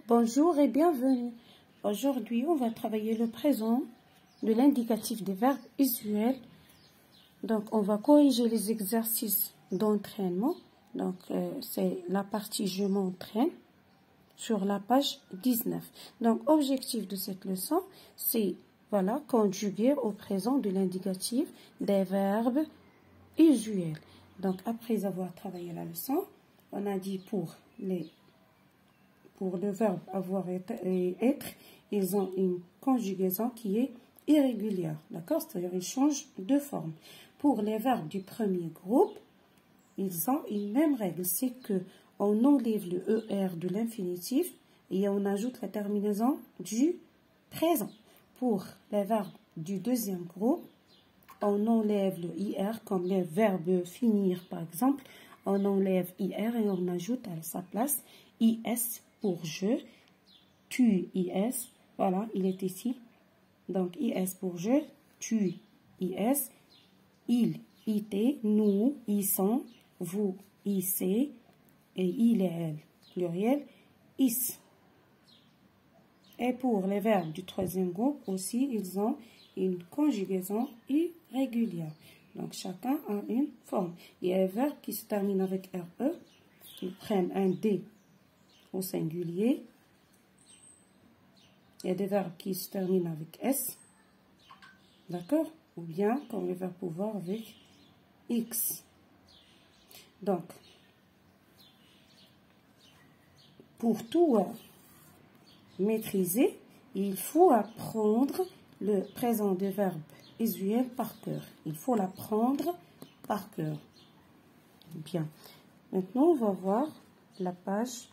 Bonjour et bienvenue. Aujourd'hui, on va travailler le présent de l'indicatif des verbes usuels. Donc, on va corriger les exercices d'entraînement. Donc, c'est la partie « Je m'entraîne » sur la page 19. Donc, objectif de cette leçon, c'est conjuguer au présent de l'indicatif des verbes usuels. Donc, après avoir travaillé la leçon, on a dit pour le verbe avoir et être, ils ont une conjugaison qui est irrégulière. D'accord? C'est-à-dire ils changent de forme. Pour les verbes du premier groupe, ils ont une même règle. C'est qu'on enlève le ER de l'infinitif et on ajoute la terminaison du présent. Pour les verbes du deuxième groupe, on enlève le IR comme le verbe finir par exemple. On enlève IR et on ajoute à sa place IS pour je, tu, IS, voilà, il est ici. Donc, IS pour je, tu, IS, il, IT, nous, ils sont, vous, IC, et il et elle, pluriel, is. Et pour les verbes du troisième groupe aussi, ils ont une conjugaison irrégulière. Donc, chacun a une forme. Il y a un verbe qui se termine avec RE, ils prennent un D au singulier. Il y a des verbes qui se terminent avec S, d'accord? Ou bien, comme le verbe pouvoir, avec X. Donc, pour tout maîtriser, il faut apprendre le présent des verbes usuels par cœur. Il faut l'apprendre par cœur. Bien. Maintenant, on va voir la page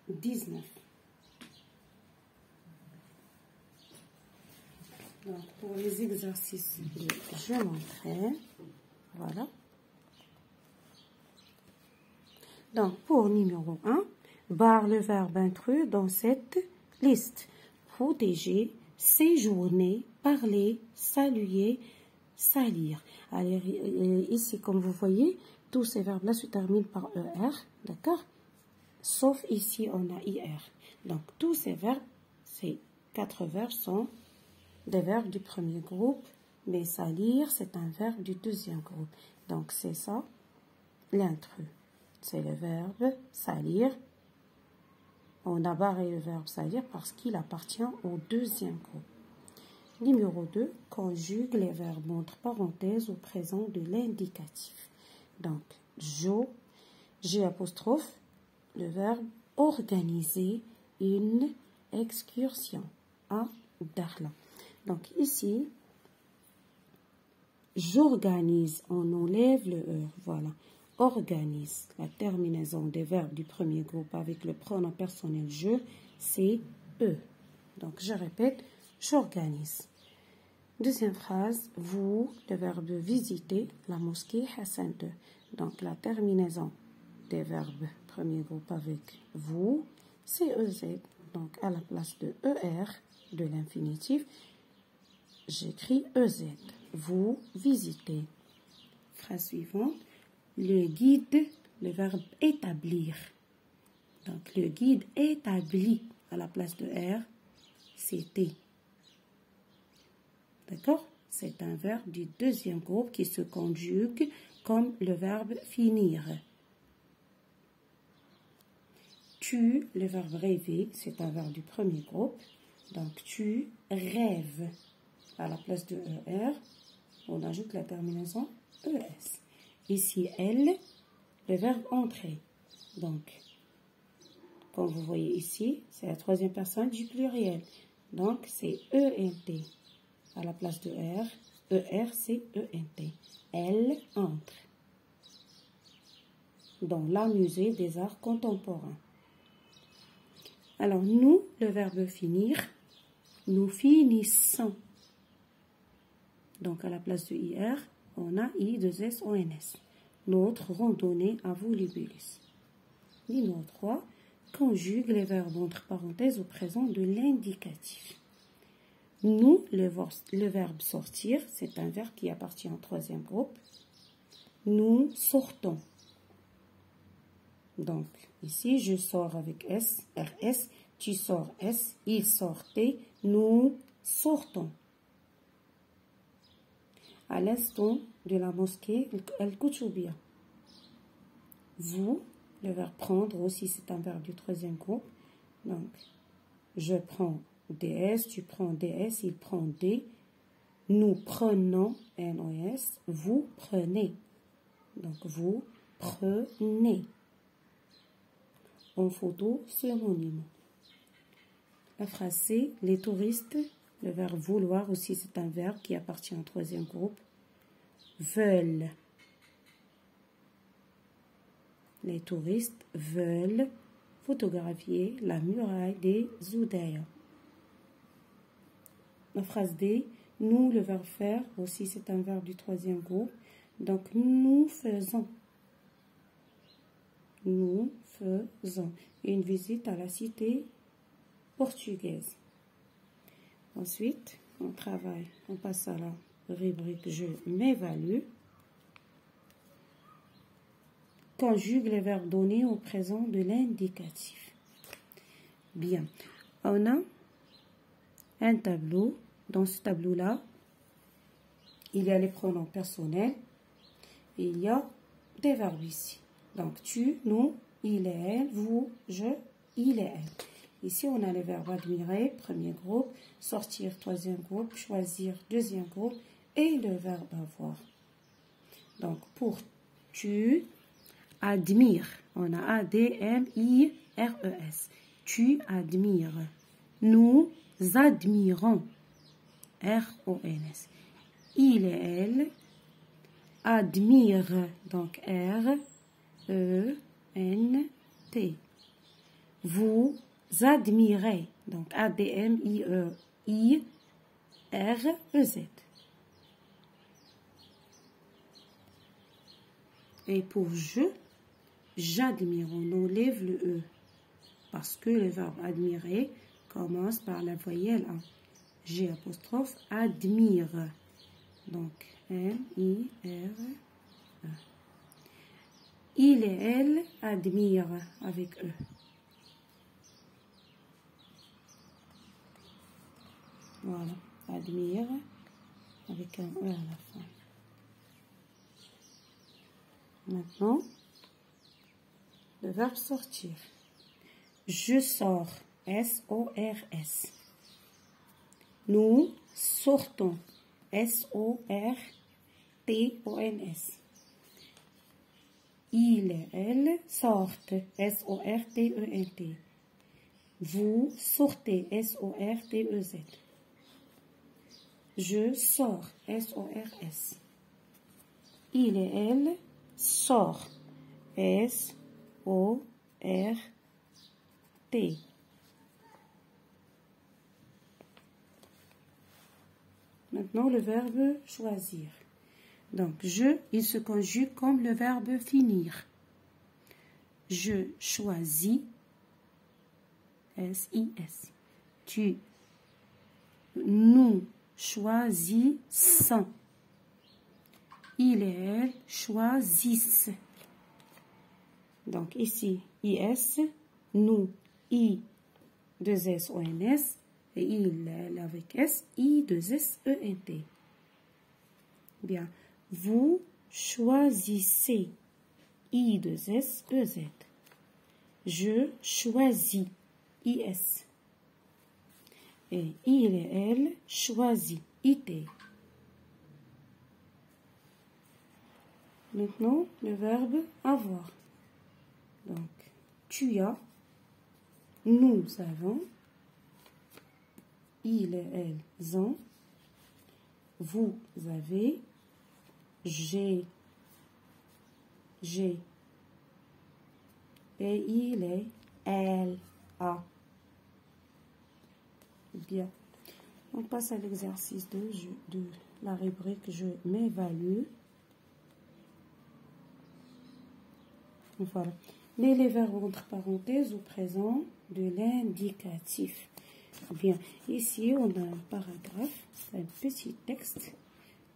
19. Donc, pour les exercices, je m'entraîne. Voilà. Donc, pour numéro 1, barre le verbe intrus dans cette liste. Protéger, séjourner, parler, saluer, salir. Alors, ici, comme vous voyez, tous ces verbes-là se terminent par ER, d'accord? Sauf ici, on a IR. Donc, tous ces verbes, ces 4 verbes sont des verbes du premier groupe, mais salir, c'est un verbe du deuxième groupe. Donc, c'est ça, l'intrus. C'est le verbe salir. On a barré le verbe salir parce qu'il appartient au deuxième groupe. Numéro 2, conjugue les verbes entre parenthèses au présent de l'indicatif. Donc, G apostrophe, le verbe organiser une excursion à Dakhla. Donc ici, j'organise, on enlève le E, voilà. Organise, la terminaison des verbes du premier groupe avec le pronom personnel je, c'est E. Donc je répète, j'organise. Deuxième phrase, vous, le verbe visiter, la mosquée Hassan II. Donc la terminaison des verbes premier groupe avec vous, c'est EZ. Donc à la place de ER de l'infinitif, j'écris EZ. Vous visitez. Phrase suivante. Le guide, le verbe établir. Donc le guide établit à la place de R, c'est T. D'accord? C'est un verbe du deuxième groupe qui se conjugue comme le verbe finir. Tu, le verbe rêver, c'est un verbe du premier groupe. Donc, tu rêves. À la place de ER, on ajoute la terminaison ES. Ici, elle, le verbe entrer. Donc, comme vous voyez ici, c'est la troisième personne du pluriel. Donc, c'est ENT. À la place de R, ER, c'est ENT. Elle entre dans la musée des arts contemporains. Alors, nous, le verbe finir, nous finissons. Donc, à la place de IR, on a I2SONS. Notre randonnée à Volubilis. Numéro 3, conjugue les verbes entre parenthèses au présent de l'indicatif. Nous, le verbe sortir, c'est un verbe qui appartient au troisième groupe. Nous sortons. Donc, Ici, je sors avec S, RS, tu sors S, il sortait, nous sortons. À l'instant de la mosquée, Al-Koutoubia. Vous, le verbe prendre aussi, c'est un verbe du troisième groupe. Donc, je prends DS, tu prends DS, il prend D. Nous prenons, NOS, vous prenez. Donc, vous prenez. En photo, synonyme. La phrase C, les touristes, le verbe vouloir aussi, c'est un verbe qui appartient au troisième groupe. Veulent. Les touristes veulent photographier la muraille des Zoudaya. La phrase D, nous, le verbe faire, aussi c'est un verbe du troisième groupe. Donc, nous faisons. Nous faisons une visite à la cité portugaise. Ensuite, on travaille, on passe à la rubrique je m'évalue. Conjugue les verbes donnés au présent de l'indicatif. Bien, on a un tableau. Dans ce tableau-là, il y a les pronoms personnels et il y a des verbes ici. Donc, tu, nous, il et elle, vous, je, il et elle. Ici, on a les verbes admirer, premier groupe, sortir, troisième groupe, choisir, deuxième groupe, et le verbe avoir. Donc, pour tu, admire, on a A-D-M-I-R-E-S. Tu admires. Nous admirons. R-O-N-S. Il et elle admirent. Donc, R-E-N-T. Vous admirez. Donc, A-D-M-I-R-E-Z. Et pour je, j'admire, on enlève le E. Parce que le verbe admirer commence par la voyelle A. G apostrophe admire. Donc, M-I-R-E. Il et elle admirent avec E. Voilà, admire avec un E à la fin. Maintenant, le verbe sortir. Je sors, S-O-R-S. Nous sortons, S-O-R-T-O-N-S. Il et elle sortent, S-O-R-T-E-N-T. Vous sortez, S-O-R-T-E-Z. Je sors, S-O-R-S. Il et elle sortent, S-O-R-T. Maintenant, le verbe choisir. Donc, je, il se conjugue comme le verbe finir. Je choisis, S-I-S. Tu, nous choisissons. Il et elle choisissent. Donc, ici, I-S, nous, I, 2-S-O-N-S. Et il, elle avec S, I-2-S-E-N-T. Bien. Vous choisissez. I-2-S-E-Z. Je choisis. I-S. Et il et elle choisit. I-T. Maintenant, le verbe avoir. Donc, tu as. Nous avons. Il et elles ont, vous avez, j'ai, et il est, elle a. Bien. On passe à l'exercice de la rubrique je m'évalue. Voilà. Mais les verbes entre parenthèses au présent de l'indicatif. Bien, ici on a un paragraphe, un petit texte.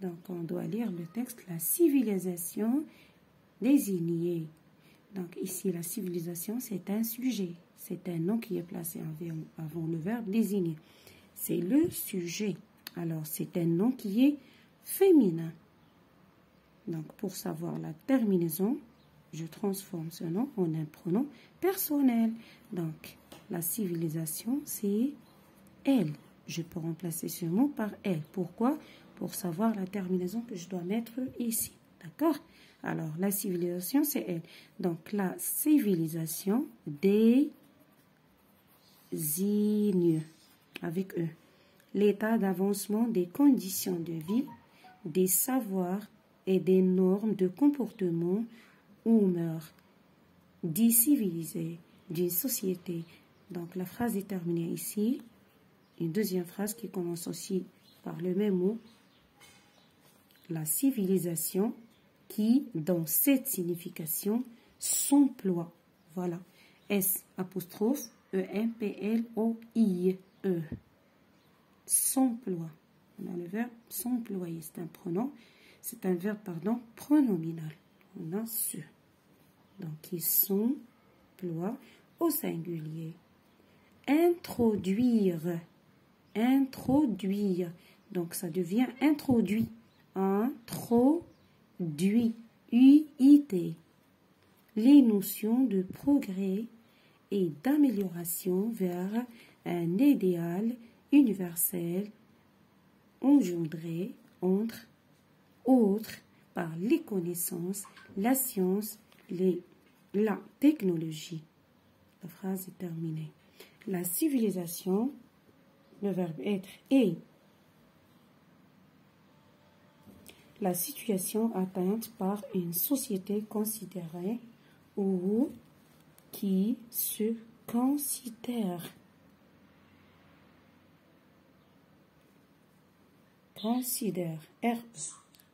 Donc on doit lire le texte. La civilisation désignée Donc ici, la civilisation, c'est un sujet. C'est un nom qui est placé avant le verbe désigné. C'est le sujet. Alors, c'est un nom qui est féminin. Donc, pour savoir la terminaison, je transforme ce nom en un pronom personnel. Donc, la civilisation, c'est elle. Je peux remplacer ce mot par elle. Pourquoi? Pour savoir la terminaison que je dois mettre ici. D'accord? Alors, la civilisation, c'est elle. Donc, la civilisation désigne, avec eux, l'état d'avancement des conditions de vie, des savoirs et des normes de comportement ou mœurs, dit civilisé, d'une société. Donc, la phrase est terminée ici. Une deuxième phrase qui commence aussi par le même mot. La civilisation qui, dans cette signification, s'emploie. Voilà. S apostrophe E-M-P-L-O-I-E. S'emploie. On a le verbe s'employer. C'est un pronom. C'est un verbe, pronominal. On a ce. Donc, ils s'emploient au singulier. Introduire. Introduire. Donc, ça devient introduit. Introduit. U-I-T. Les notions de progrès et d'amélioration vers un idéal universel engendré entre autres par les connaissances, la science, la technologie. La phrase est terminée. La civilisation, le verbe être, est la situation atteinte par une société considérée ou qui se considère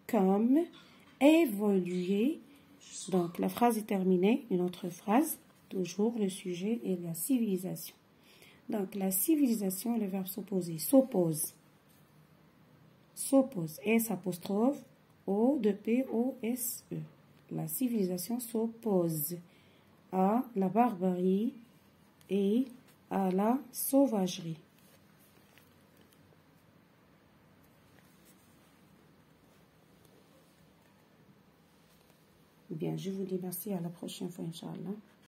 comme évoluer. Donc la phrase est terminée. Une autre phrase, toujours le sujet est la civilisation. Donc la civilisation, le verbe s'opposer, s'oppose. S'oppose. S apostrophe O-P-O-S-E. La civilisation s'oppose à la barbarie et à la sauvagerie. Bien, je vous dis merci, à la prochaine fois, Inch'Allah.